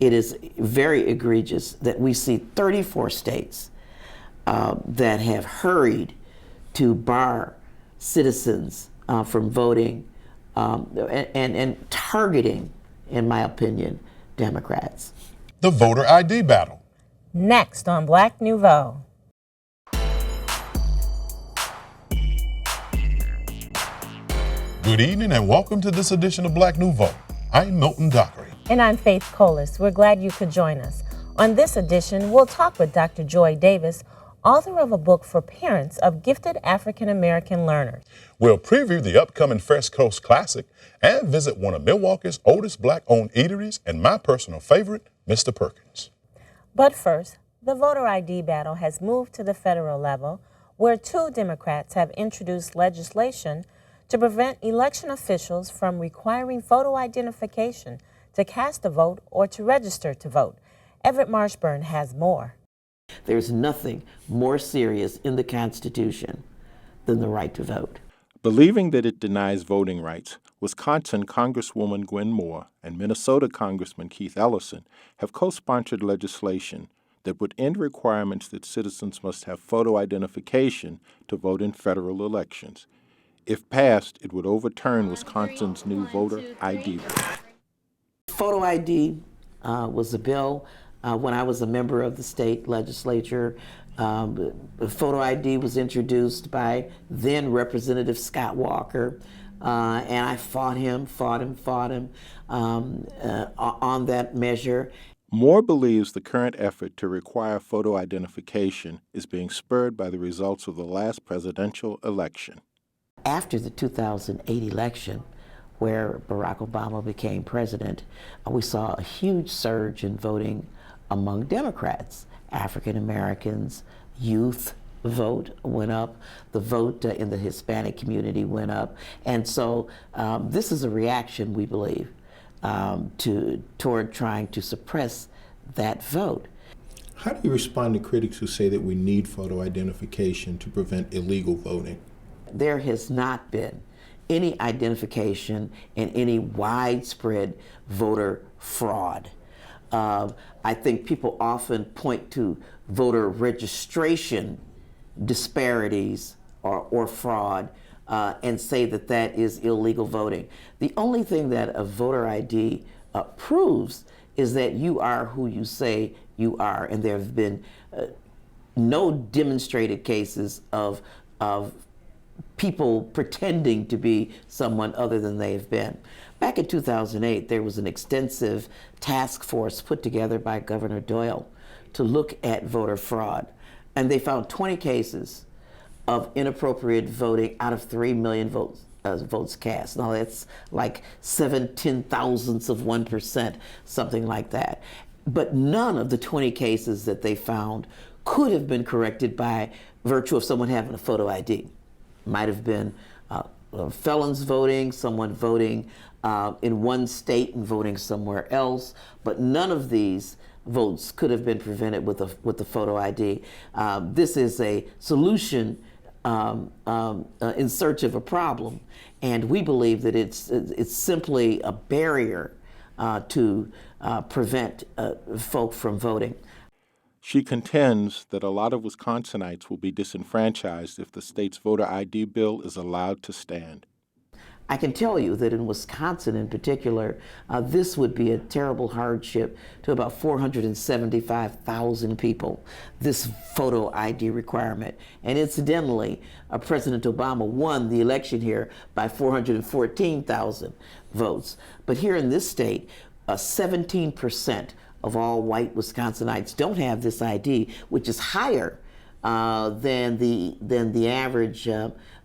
it is very egregious that we see 34 states that have hurried to bar citizens from voting and targeting, in my opinion, Democrats. The voter ID battle. Next on Black Nouveau. Good evening and welcome to this edition of Black Nouveau. I'm Milton Dockery. And I'm Faithe Colas. We're glad you could join us. On this edition, we'll talk with Dr. Joy Davis, author of a book for parents of gifted African American learners. We'll preview the upcoming Fresh Coast Classic and visit one of Milwaukee's oldest Black-owned eateries and my personal favorite, Mr. Perkins. But first, the voter ID battle has moved to the federal level, where 2 Democrats have introduced legislation to prevent election officials from requiring photo identification to cast a vote or to register to vote. Everett Marshburn has more. There's nothing more serious in the Constitution than the right to vote. Believing that it denies voting rights, Wisconsin Congresswoman Gwen Moore and Minnesota Congressman Keith Ellison have co-sponsored legislation that would end requirements that citizens must have photo identification to vote in federal elections. If passed, it would overturn Wisconsin's new voter ID rule. Photo ID was a bill when I was a member of the state legislature. Photo ID was introduced by then Representative Scott Walker, and I fought him on that measure. Moore believes the current effort to require photo identification is being spurred by the results of the last presidential election. After the 2008 election, where Barack Obama became president, we saw a huge surge in voting among Democrats. African Americans, youth vote went up, the vote in the Hispanic community went up, and so this is a reaction, we believe, toward trying to suppress that vote. How do you respond to critics who say that we need photo identification to prevent illegal voting? There has not been any identification and any widespread voter fraud. I think people often point to voter registration disparities or fraud and say that that is illegal voting. The only thing that a voter ID proves is that you are who you say you are, and there have been no demonstrated cases of people pretending to be someone other than they have been. Back in 2008, there was an extensive task force put together by Governor Doyle to look at voter fraud, and they found 20 cases of inappropriate voting out of 3 million votes cast. Now that's like 7/10,000ths of 1%, something like that. But none of the 20 cases that they found could have been corrected by virtue of someone having a photo ID. Might have been felons voting, someone voting in one state and voting somewhere else, but none of these votes could have been prevented with the photo ID. This is a solution in search of a problem, and we believe that it's simply a barrier to prevent folk from voting. She contends that a lot of Wisconsinites will be disenfranchised if the state's voter ID bill is allowed to stand. I can tell you that in Wisconsin in particular, this would be a terrible hardship to about 475,000 people, this photo ID requirement. And incidentally, President Obama won the election here by 414,000 votes. But here in this state, 17% of all white Wisconsinites don't have this ID, which is higher than the average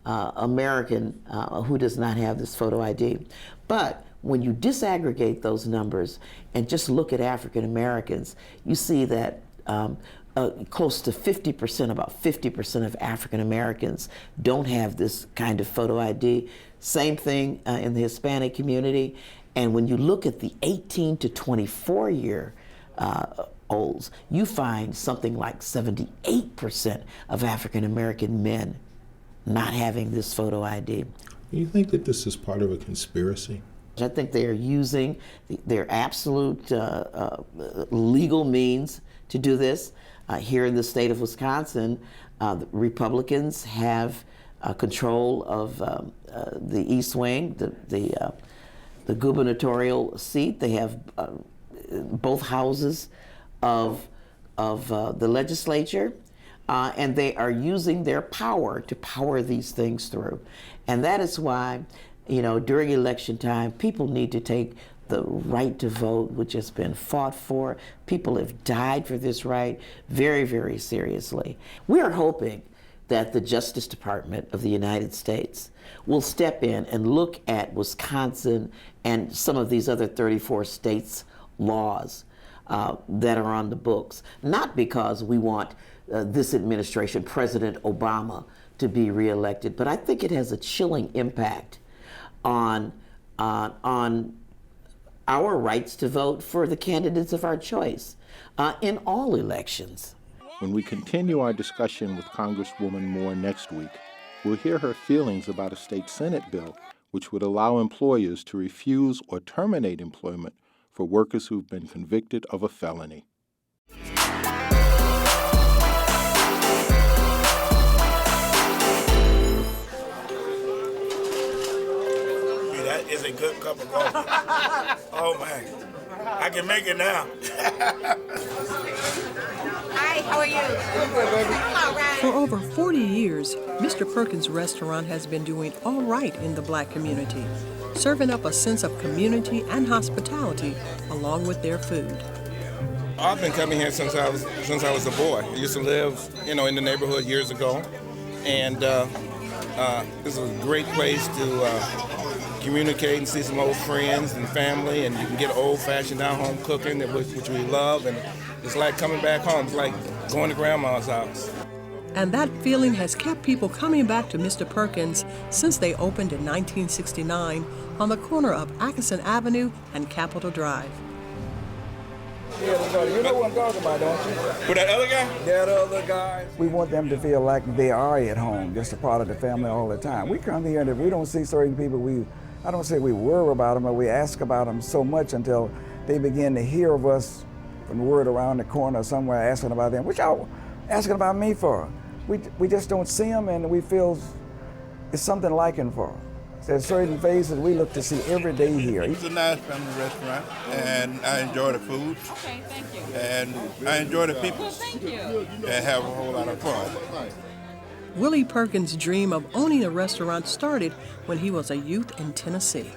American who does not have this photo ID. But when you disaggregate those numbers and just look at African Americans, you see that close to 50%, about 50% of African Americans don't have this kind of photo ID. Same thing in the Hispanic community. And when you look at the 18 to 24 year olds, you find something like 78% of African American men not having this photo ID. Do you think that this is part of a conspiracy? I think they are using their absolute legal means to do this. Here in the state of Wisconsin, the Republicans have control of the East Wing, the gubernatorial seat. They have both houses of the legislature, and they are using their power to power these things through. And that is why, during election time, people need to take the right to vote, which has been fought for. People have died for this right very, very seriously. We are hoping that the Justice Department of the United States will step in and look at Wisconsin and some of these other 34 states' laws that are on the books, not because we want this administration, President Obama, to be reelected, but I think it has a chilling impact on our rights to vote for the candidates of our choice in all elections. When we continue our discussion with Congresswoman Moore next week, we'll hear her feelings about a state Senate bill which would allow employers to refuse or terminate employment for workers who've been convicted of a felony. That is a good cup of coffee. Oh man, I can make it now. Hi, how are you? All right. For over 40 years, Mr. Perkins Restaurant has been doing all right in the black community, serving up a sense of community and hospitality along with their food. I've been coming here since I was a boy. I used to live, in the neighborhood years ago, and this is a great place to communicate and see some old friends and family, and you can get old-fashioned down-home cooking, which we love, and it's like coming back home. It's like going to grandma's house. And that feeling has kept people coming back to Mr. Perkins since they opened in 1969 on the corner of Atkinson Avenue and Capitol Drive. Yeah, you know what I'm talking about, don't you? With that other guy? That other guy. We want them to feel like they are at home, just a part of the family all the time. We come here and if we don't see certain people, I don't say we worry about them, but we ask about them so much until they begin to hear of us from the word around the corner or somewhere asking about them. What y'all asking about me for? We just don't see them, and we feel it's something liking for them. There's certain faces we look to see every day here. It's a nice family restaurant, and I enjoy the food. Okay, thank you. And I enjoy the people. Thank you. And have a whole lot of fun. Willie Perkins' dream of owning a restaurant started when he was a youth in Tennessee.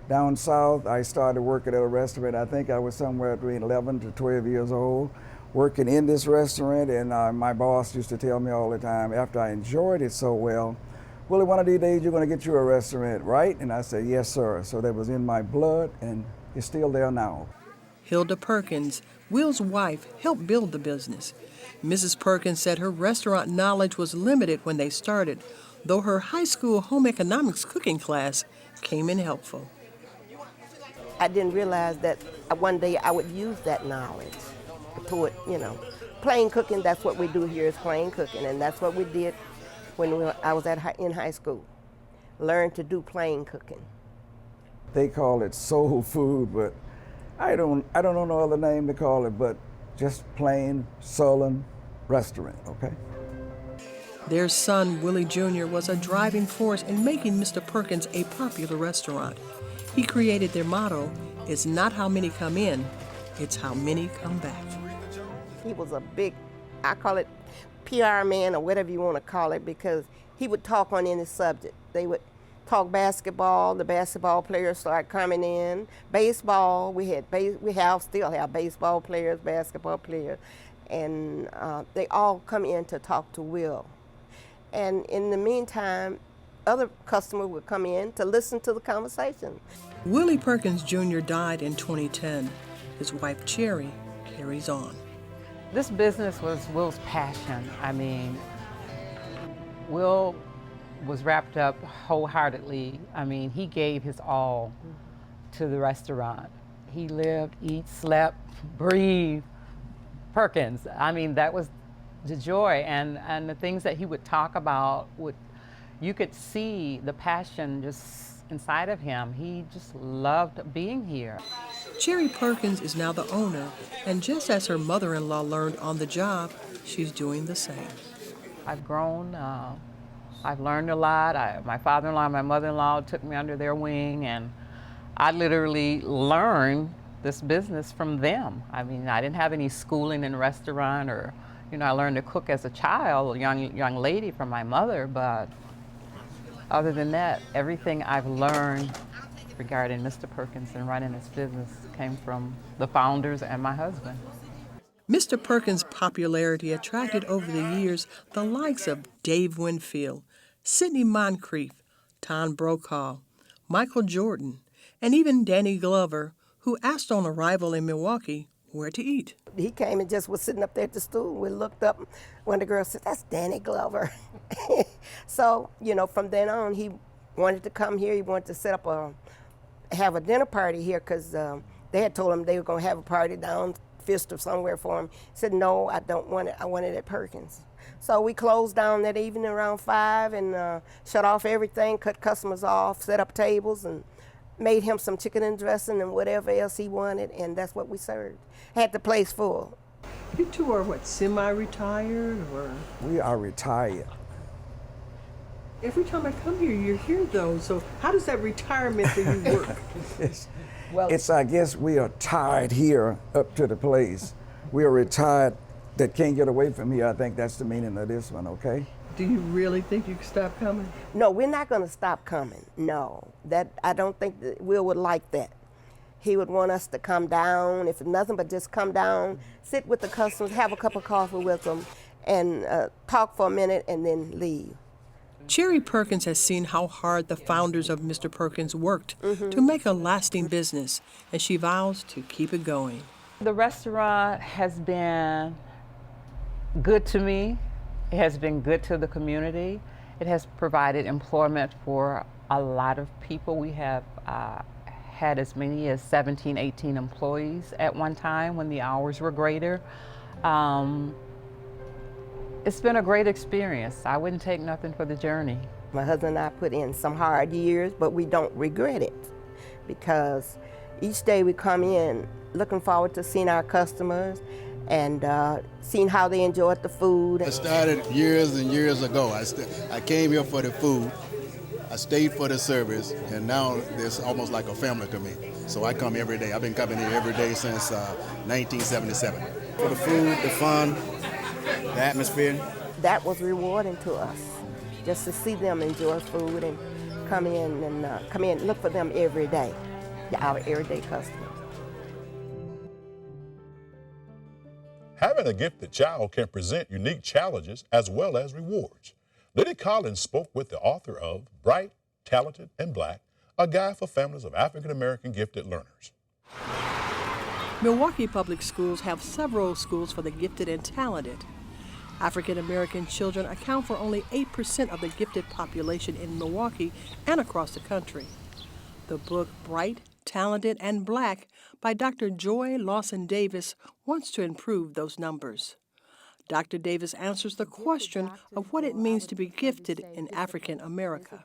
Down south, I started working at a restaurant. I think I was somewhere between 11 to 12 years old, working in this restaurant, and my boss used to tell me all the time, after I enjoyed it so well, Willie, one of these days you're going to get you a restaurant, right? And I said, yes, sir. So that was in my blood, and it's still there now. Hilda Perkins, Will's wife, helped build the business. Mrs. Perkins said her restaurant knowledge was limited when they started, though her high school home economics cooking class came in helpful. I didn't realize that one day I would use that knowledge toward, plain cooking. That's what we do here is plain cooking, and that's what we did when I was in high school. Learned to do plain cooking. They call it soul food, but I don't know no other name to call it, but just plain Southern restaurant, okay? Their son, Willie Jr., was a driving force in making Mr. Perkins a popular restaurant. He created their motto, it's not how many come in, it's how many come back. He was a big, I call it PR man or whatever you want to call it, because he would talk on any subject. They would talk basketball, the basketball players started coming in. Baseball, we still have baseball players, basketball players, and they all come in to talk to Will. And in the meantime, other customers would come in to listen to the conversation. Willie Perkins Jr. died in 2010. His wife, Cherry, carries on. This business was Will's passion. I mean, Will was wrapped up wholeheartedly. I mean, he gave his all to the restaurant. He lived, eat, slept, breathed Perkins. I mean, that was the joy, and the things that he would talk about, you could see the passion just inside of him. He just loved being here. Cherry Perkins is now the owner, and just as her mother-in-law learned on the job, she's doing the same. I've grown, I've learned a lot. My father-in-law and my mother-in-law took me under their wing, and I literally learned this business from them. I mean, I didn't have any schooling in restaurant, or, you know, I learned to cook as a child, a young lady from my mother, but other than that, everything I've learned regarding Mr. Perkins and running his business came from the founders and my husband. Mr. Perkins' popularity attracted over the years the likes of Dave Winfield, Sidney Moncrief, Tom Brokaw, Michael Jordan, and even Danny Glover, who asked on arrival in Milwaukee where to eat. He came and just was sitting up there at the stool. We looked up. One of the girls said, "That's Danny Glover." So, you know, from then on, he wanted to come here. He wanted to have a dinner party here because they had told him they were going to have a party down Fist or somewhere for him. He said, "No, I don't want it. I want it at Perkins." So we closed down that evening around 5 and shut off everything, cut customers off, set up tables, and made him some chicken and dressing and whatever else he wanted, and that's what we served. Had the place full. You two are what, semi-retired or? We are retired. Every time I come here, you're here though, so how does that retirement for you work? It's, I guess we are tired here up to the place. We are retired that can't get away from here. I think that's the meaning of this one, okay? Do you really think you can stop coming? No, we're not going to stop coming. No, I don't think that Will would like that. He would want us to come down, if nothing but just come down, sit with the customers, have a cup of coffee with them, and talk for a minute and then leave. Cherry Perkins has seen how hard the founders of Mr. Perkins worked to make a lasting business, and she vows to keep it going. The restaurant has been good to me. It has been good to the community. It has provided employment for a lot of people. We have had as many as 17, 18 employees at one time when the hours were greater. It's been a great experience. I wouldn't take nothing for the journey. My husband and I put in some hard years, but we don't regret it because each day we come in looking forward to seeing our customers and seeing how they enjoyed the food. I started years and years ago. I came here for the food, I stayed for the service, and now it's almost like a family to me. So I come every day. I've been coming here every day since 1977. For the food, the fun, the atmosphere. That was rewarding to us, just to see them enjoy food and come in and look for them every day, our everyday customers. Having a gifted child can present unique challenges as well as rewards. Liddy Collins spoke with the author of Bright, Talented, and Black, a guide for families of African-American gifted learners. Milwaukee Public Schools have several schools for the gifted and talented. African-American children account for only 8% of the gifted population in Milwaukee and across the country. The book Bright, Talented, and Black by Dr. Joy Lawson Davis wants to improve those numbers. Dr. Davis answers the question of what it means to be gifted in African America.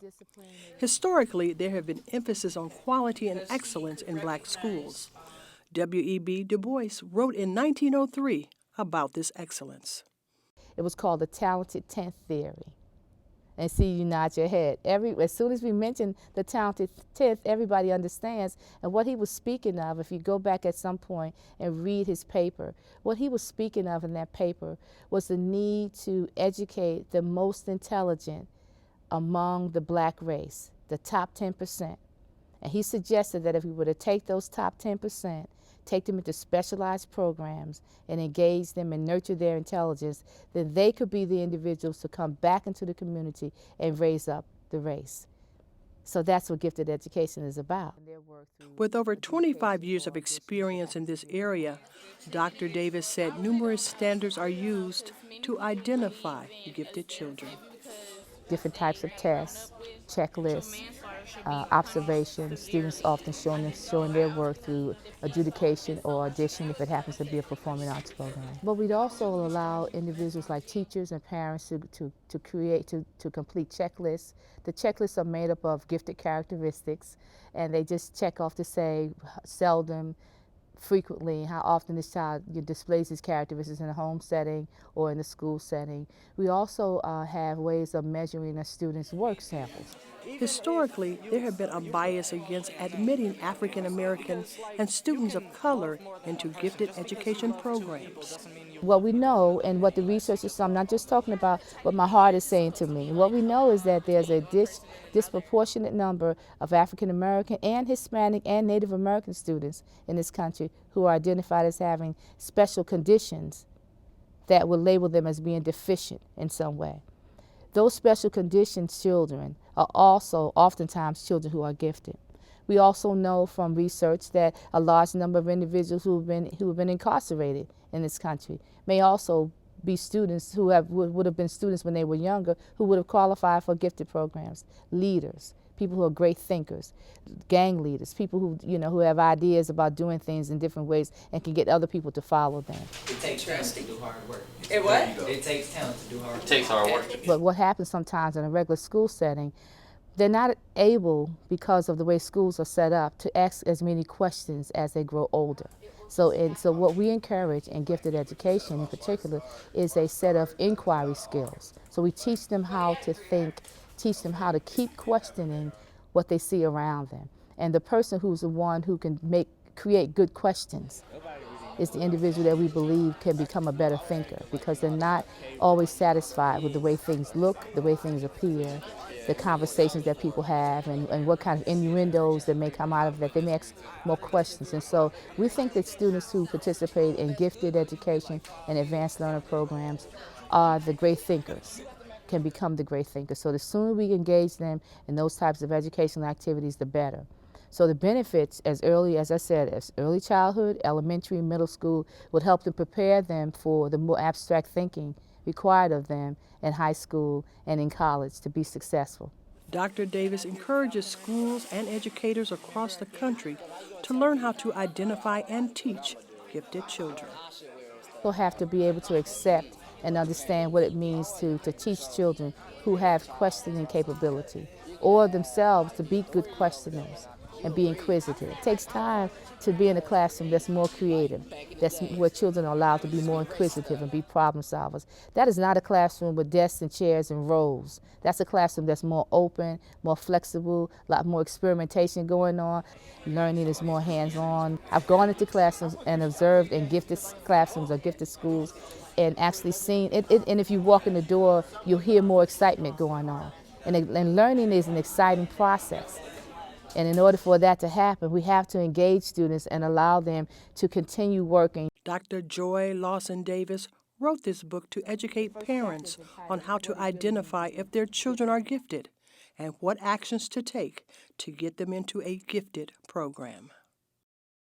Historically, there have been emphasis on quality and excellence in black schools. W.E.B. Du Bois wrote in 1903 about this excellence. It was called the talented 10th theory. And see, you nod your head. As soon as we mention the talented 10th, everybody understands. And what he was speaking of, if you go back at some point and read his paper, what he was speaking of in that paper was the need to educate the most intelligent among the black race, the top 10%. And he suggested that if we were to take those top 10%, take them into specialized programs and engage them and nurture their intelligence, then they could be the individuals to come back into the community and raise up the race. So that's what gifted education is about. With over 25 years of experience in this area, Dr. Davis said numerous standards are used to identify gifted children. different types of tests, checklists, observations. Students often showing their work through adjudication or audition if it happens to be a performing arts program. But we'd also allow individuals like teachers and parents to complete checklists. The checklists are made up of gifted characteristics, and they just check off to say seldom, frequently, how often this child displays these characteristics in a home setting or in the school setting. We also have ways of measuring a student's work samples. Historically, there have been a bias against admitting African Americans and students of color into gifted education programs. What we know and what the research is, so I'm not just talking about what my heart is saying to me. What we know is that there's a disproportionate number of African American and Hispanic and Native American students in this country who are identified as having special conditions that would label them as being deficient in some way. Those special conditions children are also oftentimes children who are gifted. We also know from research that a large number of individuals who have been incarcerated in this country may also be students who would have been students when they were younger who would have qualified for gifted programs. Leaders, people who are great thinkers, gang leaders, people who have ideas about doing things in different ways and can get other people to follow them. It takes talent to do hard work. It what? It takes talent to do hard work. It takes hard work. But what happens sometimes in a regular school setting, they're not able, because of the way schools are set up, to ask as many questions as they grow older. So what we encourage in gifted education in particular is a set of inquiry skills. So we teach them how to think, teach them how to keep questioning what they see around them. And the person who's the one who can create good questions is the individual that we believe can become a better thinker, because they're not always satisfied with the way things look, the way things appear, the conversations that people have, and what kind of innuendos that may come out of that. They may ask more questions. And so we think that students who participate in gifted education and advanced learner programs are the great thinkers, can become the great thinkers. So the sooner we engage them in those types of educational activities, the better. So the benefits, as early as I said, as early childhood, elementary, middle school, would help to prepare them for the more abstract thinking required of them in high school and in college to be successful. Dr. Davis encourages schools and educators across the country to learn how to identify and teach gifted children. We'll have to be able to accept and understand what it means to teach children who have questioning capability, or themselves to be good questioners and be inquisitive. It takes time to be in a classroom that's more creative, that's where children are allowed to be more inquisitive and be problem solvers. That is not a classroom with desks and chairs and rows. That's a classroom that's more open, more flexible, a lot more experimentation going on. Learning is more hands-on. I've gone into classrooms and observed in gifted classrooms or gifted schools and actually seen it, and if you walk in the door, you'll hear more excitement going on. And learning is an exciting process. And in order for that to happen, we have to engage students and allow them to continue working. Dr. Joy Lawson Davis wrote this book to educate parents on how to identify if their children are gifted and what actions to take to get them into a gifted program.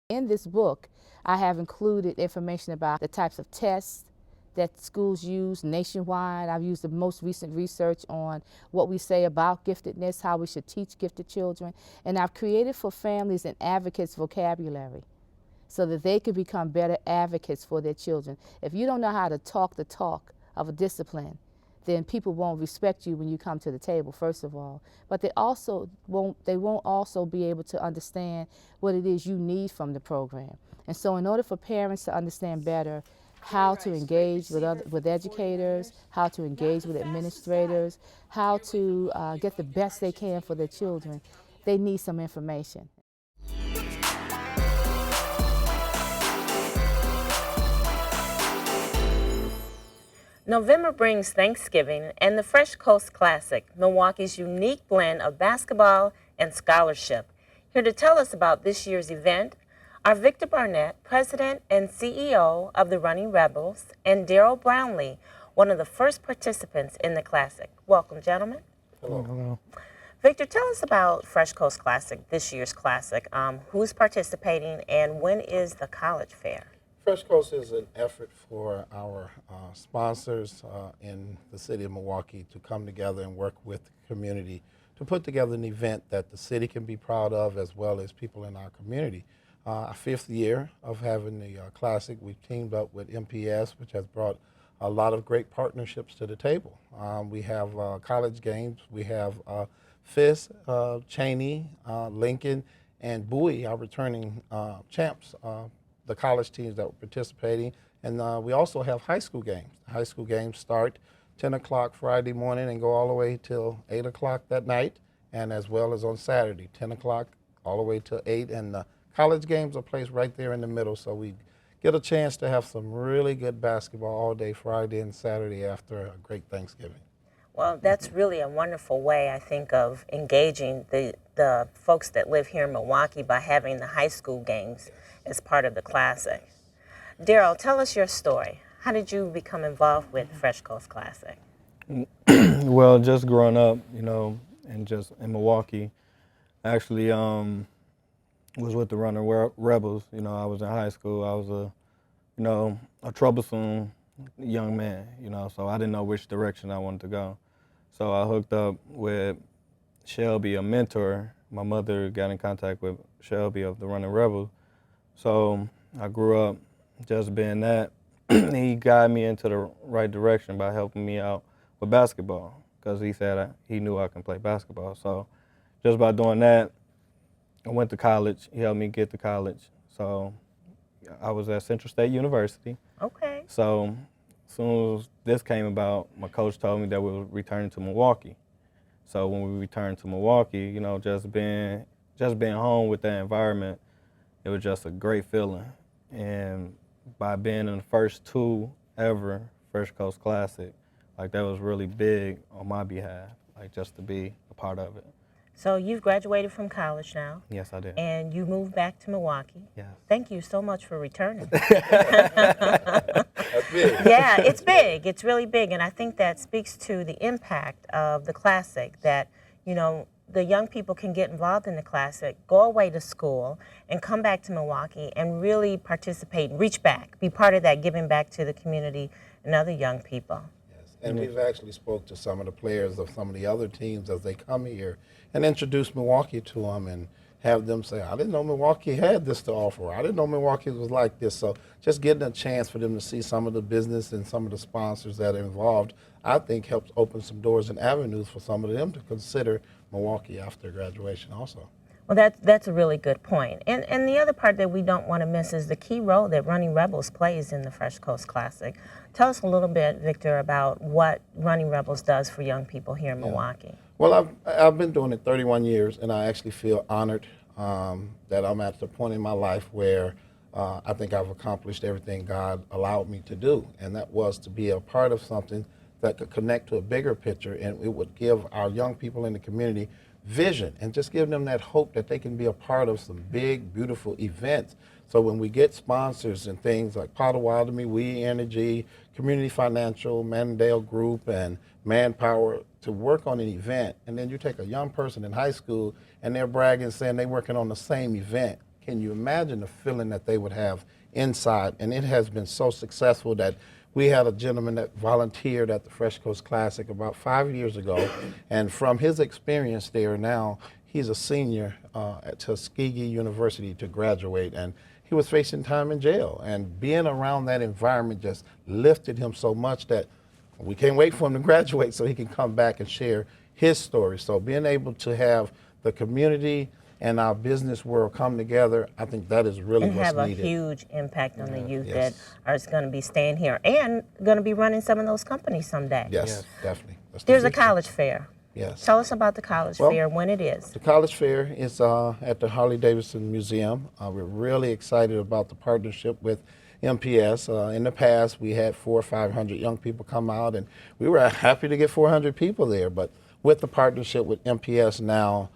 In this book, I have included information about the types of tests that schools use nationwide. I've used the most recent research on what we say about giftedness, how we should teach gifted children, and I've created for families an advocate's vocabulary so that they can become better advocates for their children. If you don't know how to talk the talk of a discipline, then people won't respect you when you come to the table, first of all. But they won't also be able to understand what it is you need from the program. And so in order for parents to understand better how to engage with educators, how to engage with administrators, how to get the best they can for their children, they need some information. November brings Thanksgiving and the Fresh Coast Classic, Milwaukee's unique blend of basketball and scholarship. Here to tell us about this year's event are Victor Barnett, President and CEO of the Running Rebels, and Daryl Brownlee, one of the first participants in the Classic. Welcome, gentlemen. Hello. Hello. Victor, tell us about Fresh Coast Classic, this year's Classic. Who's participating and when is the college fair? Fresh Coast is an effort for our sponsors in the city of Milwaukee to come together and work with the community to put together an event that the city can be proud of as well as people in our community. Our 5th year of having the Classic, we've teamed up with MPS, which has brought a lot of great partnerships to the table. We have college games, we have Fisk, Cheney, Lincoln, and Bowie, our returning champs, the college teams that were participating. And we also have high school games. High school games start 10 o'clock Friday morning and go all the way till 8 o'clock that night, and as well as on Saturday, 10 o'clock all the way till 8. And the college games are placed right there in the middle, so we get a chance to have some really good basketball all day Friday and Saturday after a great Thanksgiving. Well, that's really a wonderful way, I think, of engaging the folks that live here in Milwaukee by having the high school games as part of the Classic. Daryl, tell us your story. How did you become involved with Fresh Coast Classic? Well, just growing up, and just in Milwaukee, actually was with the Running Rebels. I was in high school. I was a troublesome young man, so I didn't know which direction I wanted to go. So I hooked up with Shelby, a mentor. My mother got in contact with Shelby of the Running Rebels. So I grew up just being that. He guided me into the right direction by helping me out with basketball, because he said he knew I can play basketball. So just by doing that, I went to college. He helped me get to college. So I was at Central State University. Okay. So as soon as this came about, my coach told me that we were returning to Milwaukee. So when we returned to Milwaukee, just being home with that environment, it was just a great feeling. And by being in the first 2 ever Fresh Coast Classic, that was really big on my behalf, just to be a part of it. So you've graduated from college now. Yes, I did. And you moved back to Milwaukee. Yes. Thank you so much for returning. That's big. Yeah, it's big. It's really big. And I think that speaks to the impact of the Classic, that, the young people can get involved in the Classic, go away to school, and come back to Milwaukee and really participate, reach back, be part of that giving back to the community and other young people. And we've actually spoke to some of the players of some of the other teams as they come here and introduce Milwaukee to them and have them say, I didn't know Milwaukee had this to offer. I didn't know Milwaukee was like this. So just getting a chance for them to see some of the business and some of the sponsors that are involved, I think helps open some doors and avenues for some of them to consider Milwaukee after graduation also. Well, that's a really good point. And the other part that we don't want to miss is the key role that Running Rebels plays in the Fresh Coast Classic. Tell us a little bit, Victor, about what Running Rebels does for young people here in Milwaukee. Well, I've been doing it 31 years, and I actually feel honored that I'm at the point in my life where I think I've accomplished everything God allowed me to do, and that was to be a part of something that could connect to a bigger picture, and it would give our young people in the community vision and just give them that hope that they can be a part of some big, beautiful events. So when we get sponsors and things like Potawatomi, We Energy, Community Financial, Mandale Group, and Manpower to work on an event, and then you take a young person in high school and they're bragging saying they're working on the same event, can you imagine the feeling that they would have inside? And it has been so successful that we had a gentleman that volunteered at the Fresh Coast Classic about 5 years ago, and from his experience there now, he's a senior at Tuskegee University to graduate, and he was facing time in jail. And being around that environment just lifted him so much that we can't wait for him to graduate so he can come back and share his story. So being able to have the community and our business world come together, I think that is really what's needed. And have a huge impact on the youth that are going to be staying here and going to be running some of those companies someday. Yes, definitely. There's a college fair. Yes. Tell us about the college fair, when it is. The college fair is at the Harley-Davidson Museum. We're really excited about the partnership with MPS. In the past, we had 400 or 500 young people come out, and we were happy to get 400 people there. But with the partnership with MPS now,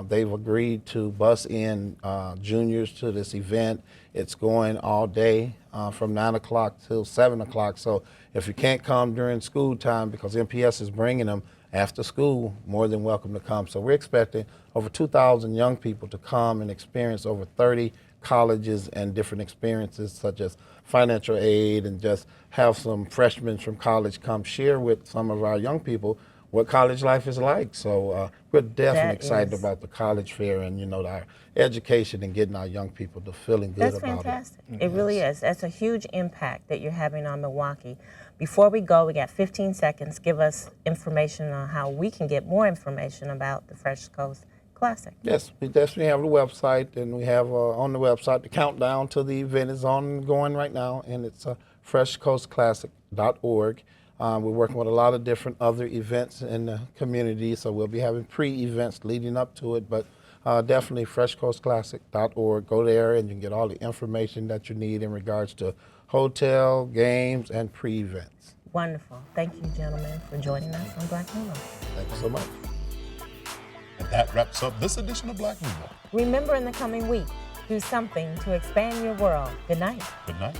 they've agreed to bus in juniors to this event. It's going all day from 9 o'clock till 7 o'clock. So if you can't come during school time because MPS is bringing them after school, more than welcome to come. So we're expecting over 2,000 young people to come and experience over 30 colleges and different experiences such as financial aid, and just have some freshmen from college come share with some of our young people what college life is like. So we're definitely excited about the college fair and, you know, our education and getting our young people to feeling good That's about it. fantastic. It really is. That's a huge impact that you're having on Milwaukee. Before we go, we got 15 seconds. Give us information on how we can get more information about the Fresh Coast Classic. Yes, we definitely have the website, and we have on the website the countdown to the event is ongoing right now, and it's freshcoastclassic.org. We're working with a lot of different other events in the community, so we'll be having pre-events leading up to it, but definitely freshcoastclassic.org. Go there and you can get all the information that you need in regards to hotel, games, and pre-events. Wonderful. Thank you, gentlemen, for joining us on Black Nouveau. Thank you so much. And that wraps up this edition of Black Nouveau. Remember, in the coming week, do something to expand your world. Good night. Good night.